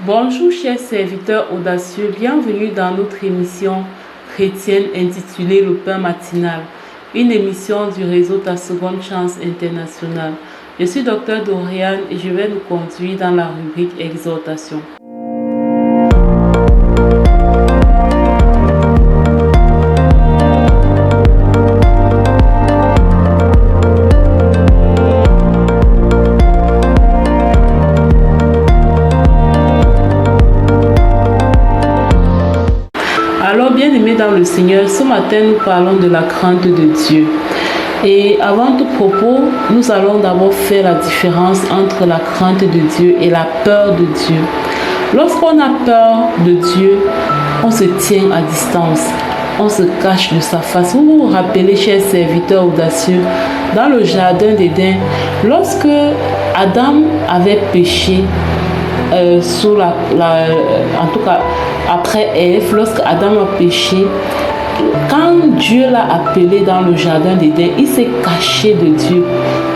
Bonjour chers serviteurs audacieux, bienvenue dans notre émission chrétienne intitulée Le Pain matinal, une émission du réseau Ta Seconde Chance International. Je suis Dr Dorian et je vais nous conduire dans la rubrique Exhortation. Alors, bien-aimés dans le Seigneur, ce matin, nous parlons de la crainte de Dieu. Et avant tout propos, nous allons d'abord faire la différence entre la crainte de Dieu et la peur de Dieu. Lorsqu'on a peur de Dieu, on se tient à distance, on se cache de sa face. Vous vous rappelez, chers serviteurs audacieux, dans le jardin d'Éden, lorsque Adam avait péché, en tout cas après Ève, lorsque Adam a péché, quand Dieu l'a appelé dans le jardin d'Éden, il s'est caché de Dieu.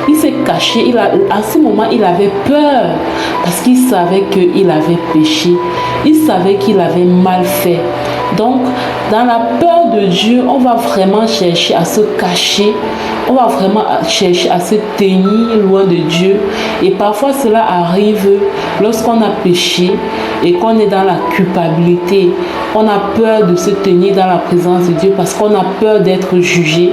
Il s'est caché. À ce moment, il avait peur parce qu'il savait qu'il avait péché. Il savait qu'il avait mal fait. Donc, dans la peur de Dieu, on va vraiment chercher à se cacher. On va vraiment chercher à se tenir loin de Dieu. Et parfois, cela arrive lorsqu'on a péché et qu'on est dans la culpabilité. On a peur de se tenir dans la présence de Dieu parce qu'on a peur d'être jugé.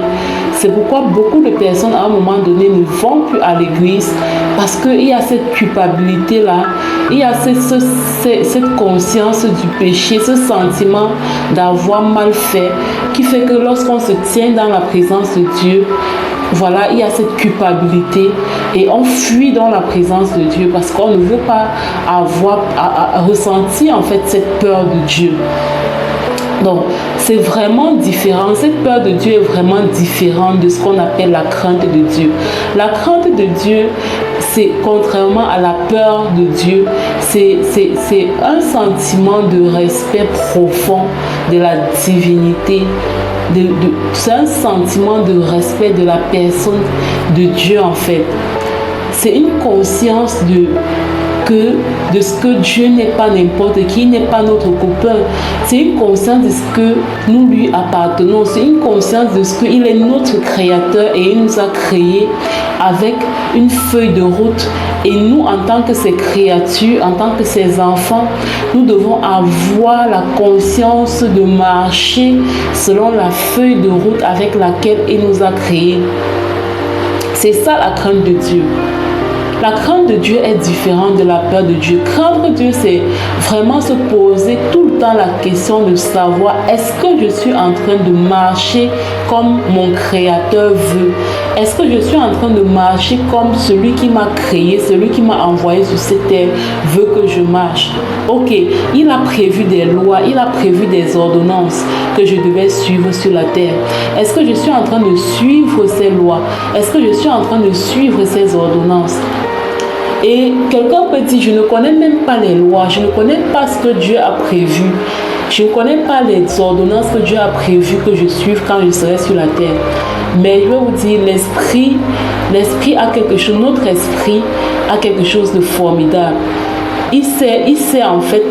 C'est pourquoi beaucoup de personnes, à un moment donné, ne vont plus à l'église parce qu'il y a cette culpabilité-là, il y a cette conscience du péché, ce sentiment d'avoir mal fait, qui fait que lorsqu'on se tient dans la présence de Dieu, voilà, il y a cette culpabilité et on fuit dans la présence de Dieu parce qu'on ne veut pas avoir à ressentir en fait cette peur de Dieu. Donc, c'est vraiment différent. Cette peur de Dieu est vraiment différente de ce qu'on appelle la crainte de Dieu. La crainte de Dieu, c'est contrairement à la peur de Dieu, c'est un sentiment de respect profond de la divinité. C'est un sentiment de respect de la personne de Dieu en fait. C'est une conscience de ce que Dieu n'est pas n'importe qui, n'est pas notre copain. C'est une conscience de ce que nous lui appartenons. C'est une conscience de ce qu'il est notre créateur et il nous a créés avec une feuille de route. Et nous, en tant que ses créatures, en tant que ses enfants, nous devons avoir la conscience de marcher selon la feuille de route avec laquelle il nous a créés. C'est ça la crainte de Dieu. La crainte de Dieu est différente de la peur de Dieu. Craindre Dieu, c'est vraiment se poser tout le temps la question de savoir est-ce que je suis en train de marcher comme mon Créateur veut? Est-ce que je suis en train de marcher comme celui qui m'a créé, celui qui m'a envoyé sur cette terre veut que je marche? Ok, il a prévu des lois, il a prévu des ordonnances que je devais suivre sur la terre. Est-ce que je suis en train de suivre ces lois? Est-ce que je suis en train de suivre ces ordonnances? Et quelqu'un peut dire, je ne connais même pas les lois, je ne connais pas ce que Dieu a prévu. Je ne connais pas les ordonnances que Dieu a prévues que je suive quand je serai sur la terre. Mais je vais vous dire, l'esprit a quelque chose, notre esprit a quelque chose de formidable. Il sait en fait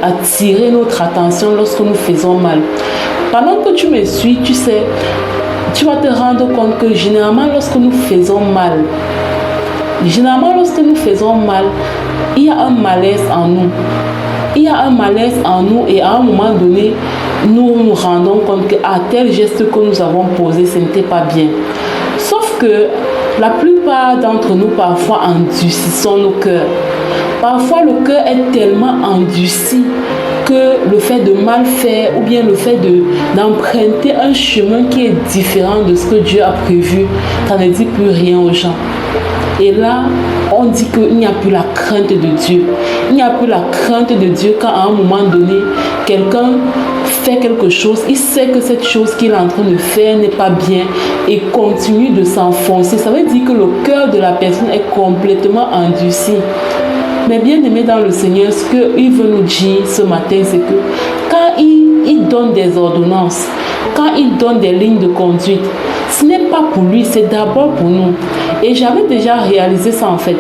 attirer notre attention lorsque nous faisons mal. Pendant que tu me suis, tu sais, tu vas te rendre compte que généralement lorsque nous faisons mal, il y a un malaise en nous. Il y a un malaise en nous et à un moment donné, nous nous rendons compte que tel geste que nous avons posé, ce n'était pas bien. Sauf que la plupart d'entre nous, parfois, endurcissons nos cœurs. Parfois, le cœur est tellement endurci que le fait de mal faire ou bien le fait d'emprunter un chemin qui est différent de ce que Dieu a prévu, ça ne dit plus rien aux gens. Et là, on dit qu'il n'y a plus la crainte de Dieu. Il n'y a plus la crainte de Dieu quand à un moment donné, quelqu'un fait quelque chose, il sait que cette chose qu'il est en train de faire n'est pas bien et continue de s'enfoncer. Ça veut dire que le cœur de la personne est complètement endurci. Mais bien aimé dans le Seigneur, ce qu'il veut nous dire ce matin, c'est que quand il donne des ordonnances, quand il donne des lignes de conduite, ce n'est pas pour lui, c'est d'abord pour nous. Et j'avais déjà réalisé ça en fait.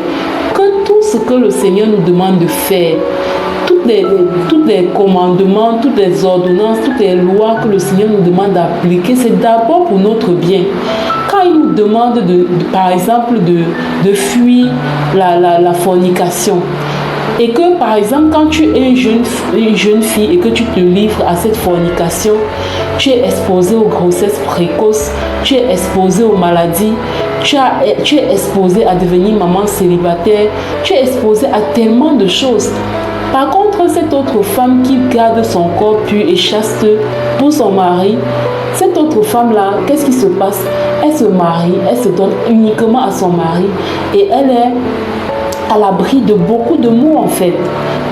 Que tout ce ce que le Seigneur nous demande de faire, tous les commandements, toutes les ordonnances, toutes les lois que le Seigneur nous demande d'appliquer, c'est d'abord pour notre bien. Quand il nous demande, par exemple, de fuir la fornication, et que, par exemple, quand tu es une jeune fille et que tu te livres à cette fornication, tu es exposé aux grossesses précoces, tu es exposé aux maladies, tu es exposé à devenir maman célibataire, tu es exposé à tellement de choses. Par contre, cette autre femme qui garde son corps pur et chaste pour son mari, cette autre femme-là, qu'est-ce qui se passe? Elle se marie, elle se donne uniquement à son mari et elle est à l'abri de beaucoup de maux en fait.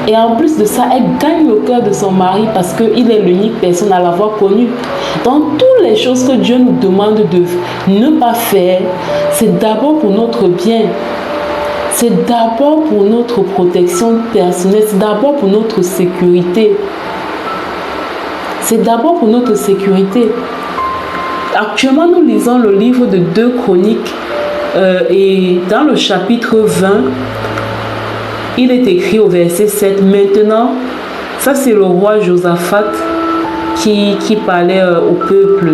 Et en plus de ça, elle gagne le cœur de son mari parce qu'il est l'unique personne à l'avoir connu. Donc toutes les choses que Dieu nous demande de ne pas faire, c'est d'abord pour notre bien. C'est d'abord pour notre protection personnelle, c'est d'abord pour notre sécurité. C'est d'abord pour notre sécurité. Actuellement, nous lisons le livre de 2 Chroniques et dans le chapitre 20, il est écrit au verset 7, maintenant, ça c'est le roi Josaphat qui parlait au peuple.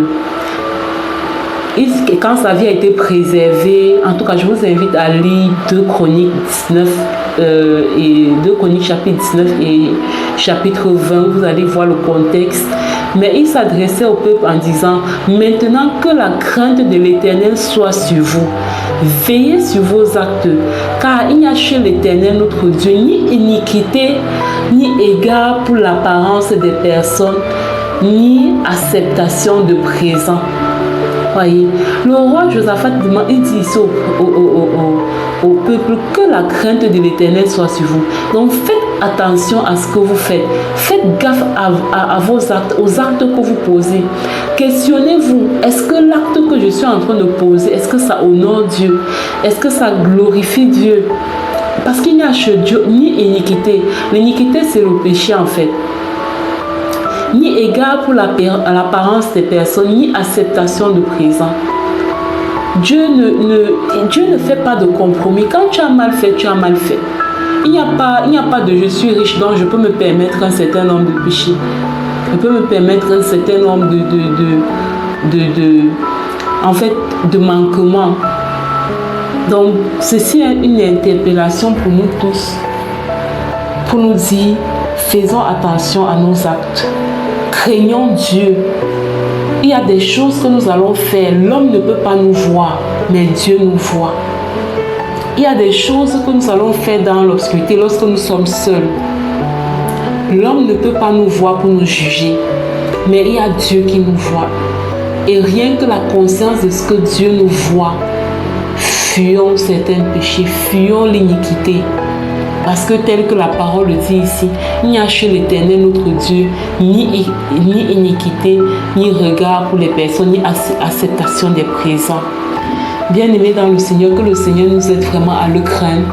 Quand sa vie a été préservée, en tout cas je vous invite à lire 2 Chroniques 19 et 2 Chroniques chapitre 19 et chapitre 20, vous allez voir le contexte. Mais il s'adressait au peuple en disant, maintenant que la crainte de l'Éternel soit sur vous, veillez sur vos actes, car il n'y a chez l'Éternel notre Dieu ni iniquité, ni égard pour l'apparence des personnes, ni acceptation de présent. Voyez, le roi Josaphat il dit ici au peuple que la crainte de l'Éternel soit sur vous. Donc faites attention à ce que vous faites. Faites gaffe à vos actes, aux actes que vous posez. Questionnez-vous, est-ce que l'acte que je suis en train de poser, est-ce que ça honore Dieu? Est-ce que ça glorifie Dieu? Parce qu'il n'y a chez Dieu ni iniquité. L'iniquité, c'est le péché en fait. Ni égard pour l'apparence des personnes, ni acceptation de présent. Dieu ne fait pas de compromis. Quand tu as mal fait, tu as mal fait. Il n'y a pas de je suis riche, donc je peux me permettre un certain nombre de péchés. Je peux me permettre un certain nombre de manquements. Donc, ceci est une interpellation pour nous tous. Pour nous dire, faisons attention à nos actes. Craignons Dieu. Il y a des choses que nous allons faire. L'homme ne peut pas nous voir, mais Dieu nous voit. Il y a des choses que nous allons faire dans l'obscurité lorsque nous sommes seuls. L'homme ne peut pas nous voir pour nous juger, mais il y a Dieu qui nous voit. Et rien que la conscience de ce que Dieu nous voit, fuyons certains péchés, fuyons l'iniquité. Parce que tel que la parole le dit ici, il n'y a chez l'Éternel notre Dieu ni iniquité, ni regard pour les personnes, ni acceptation des présents. Bien-aimés dans le Seigneur, que le Seigneur nous aide vraiment à le craindre.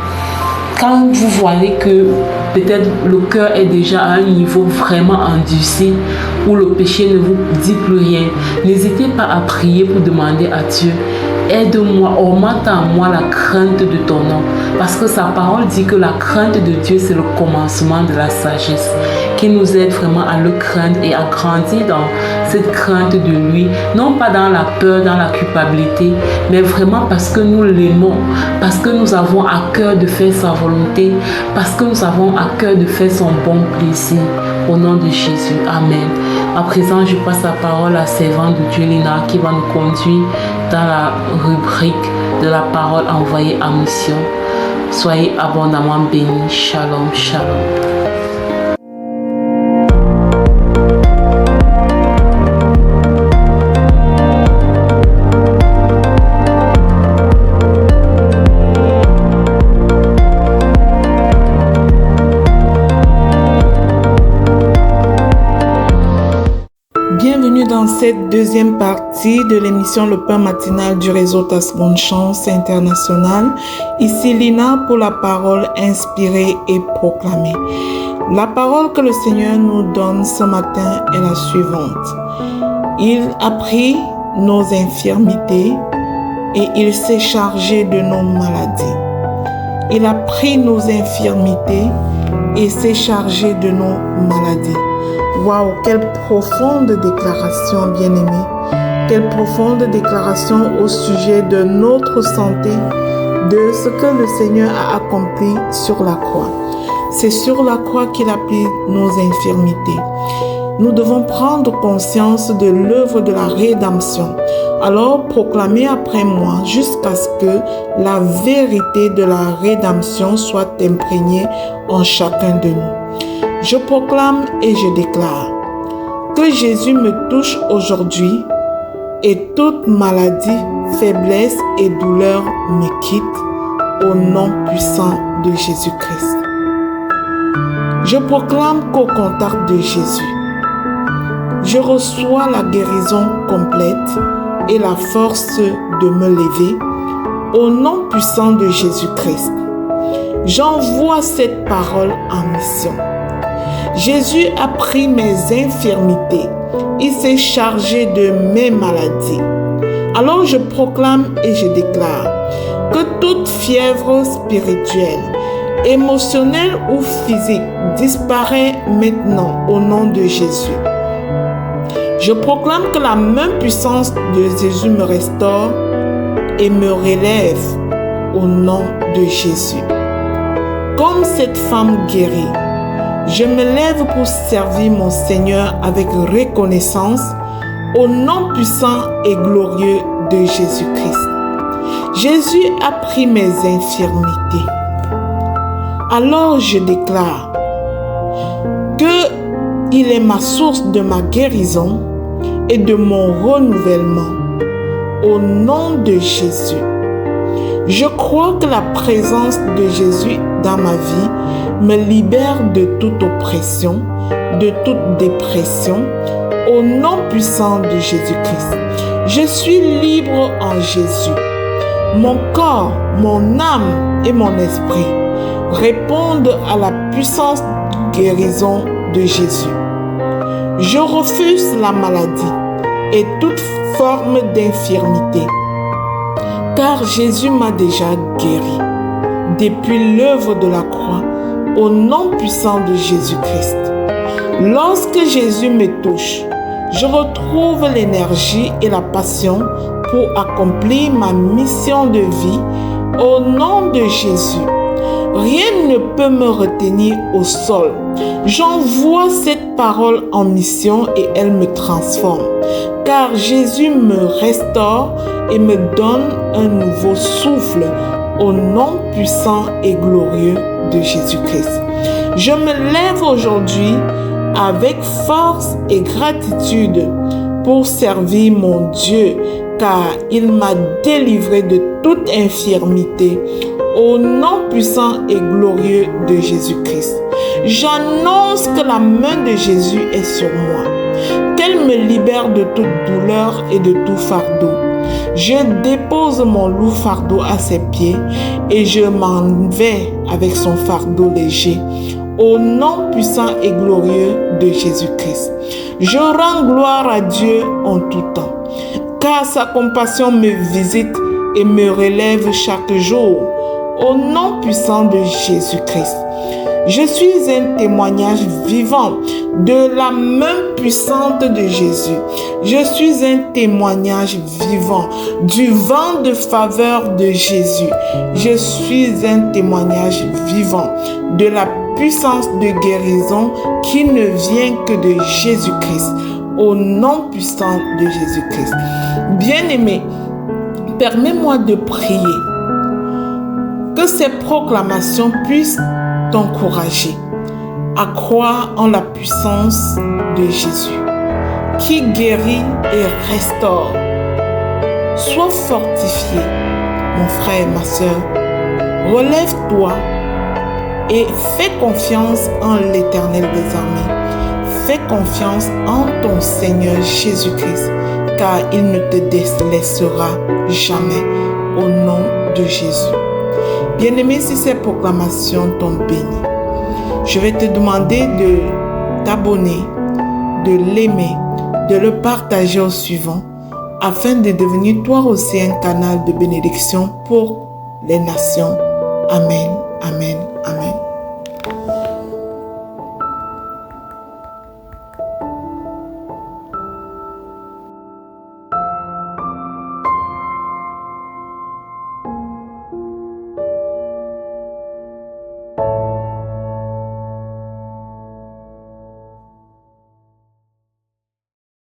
Quand vous voyez que peut-être le cœur est déjà à un niveau vraiment endurci, où le péché ne vous dit plus rien, n'hésitez pas à prier pour demander à Dieu. Aide-moi, augmente en moi la crainte de ton nom. Parce que sa parole dit que la crainte de Dieu, c'est le commencement de la sagesse. Qu'il nous aide vraiment à le craindre et à grandir dans cette crainte de lui. Non pas dans la peur, dans la culpabilité, mais vraiment parce que nous l'aimons. Parce que nous avons à cœur de faire sa volonté. Parce que nous avons à cœur de faire son bon plaisir. Au nom de Jésus. Amen. À présent, je passe la parole à la servante de Dieu, Lina, qui va nous conduire dans la rubrique de la parole envoyée en mission. Soyez abondamment bénis. Shalom, shalom. Bienvenue dans cette deuxième partie de l'émission Le Pain Matinal du réseau Ta Seconde Chance International. Ici Lina pour la parole inspirée et proclamée. La parole que le Seigneur nous donne ce matin est la suivante. Il a pris nos infirmités et il s'est chargé de nos maladies. Il a pris nos infirmités et s'est chargé de nos maladies. Waouh, quelle profonde déclaration, bien-aimés. Quelle profonde déclaration au sujet de notre santé, de ce que le Seigneur a accompli sur la croix. C'est sur la croix qu'il a pris nos infirmités. Nous devons prendre conscience de l'œuvre de la rédemption. Alors proclamez après moi jusqu'à ce que la vérité de la rédemption soit imprégnée en chacun de nous. Je proclame et je déclare que Jésus me touche aujourd'hui et toute maladie, faiblesse et douleur me quitte au nom puissant de Jésus-Christ. Je proclame qu'au contact de Jésus, je reçois la guérison complète et la force de me lever au nom puissant de Jésus-Christ. J'envoie cette parole en mission. Jésus a pris mes infirmités. Il s'est chargé de mes maladies. Alors je proclame et je déclare que toute fièvre spirituelle, émotionnelle ou physique disparaît maintenant au nom de Jésus. Je proclame que la main puissante de Jésus me restaure et me relève au nom de Jésus. Comme cette femme guérie, je me lève pour servir mon Seigneur avec reconnaissance au nom puissant et glorieux de Jésus-Christ. Jésus a pris mes infirmités. Alors je déclare qu'il est ma source de ma guérison et de mon renouvellement au nom de Jésus. Je crois que la présence de Jésus dans ma vie me libère de toute oppression, de toute dépression, au nom puissant de Jésus-Christ. Je suis libre en Jésus. Mon corps, mon âme et mon esprit répondent à la puissance de guérison de Jésus. Je refuse la maladie et toute forme d'infirmité, car Jésus m'a déjà guéri depuis l'œuvre de la croix au nom puissant de Jésus-Christ. Lorsque Jésus me touche, je retrouve l'énergie et la passion pour accomplir ma mission de vie au nom de Jésus. Rien ne peut me retenir au sol. J'envoie cette parole en mission et elle me transforme, car Jésus me restaure et me donne un nouveau souffle au nom puissant et glorieux de Jésus-Christ. Je me lève aujourd'hui avec force et gratitude pour servir mon Dieu, car il m'a délivré de toute infirmité au nom puissant et glorieux de Jésus-Christ. J'annonce que la main de Jésus est sur moi, qu'elle me libère de toute douleur et de tout fardeau. Je dépose mon lourd fardeau à ses pieds et je m'en vais avec son fardeau léger au nom puissant et glorieux de Jésus-Christ. Je rends gloire à Dieu en tout temps, car sa compassion me visite et me relève chaque jour au nom puissant de Jésus-Christ. Je suis un témoignage vivant de la main puissante de Jésus. Je suis un témoignage vivant du vent de faveur de Jésus. Je suis un témoignage vivant de la puissance de guérison qui ne vient que de Jésus-Christ, au nom puissant de Jésus-Christ. Bien-aimé, permets-moi de prier que ces proclamations puissent t'encourager à croire en la puissance de Jésus qui guérit et restaure. Sois fortifié, mon frère et ma soeur. Relève-toi et fais confiance en l'Éternel des armées. Fais confiance en ton Seigneur Jésus-Christ, car il ne te délaissera jamais au nom de Jésus. Bien-aimé, si ces proclamations t'ont béni, je vais te demander de t'abonner, de l'aimer, de le partager au suivant, afin de devenir toi aussi un canal de bénédiction pour les nations Amen, amen, amen.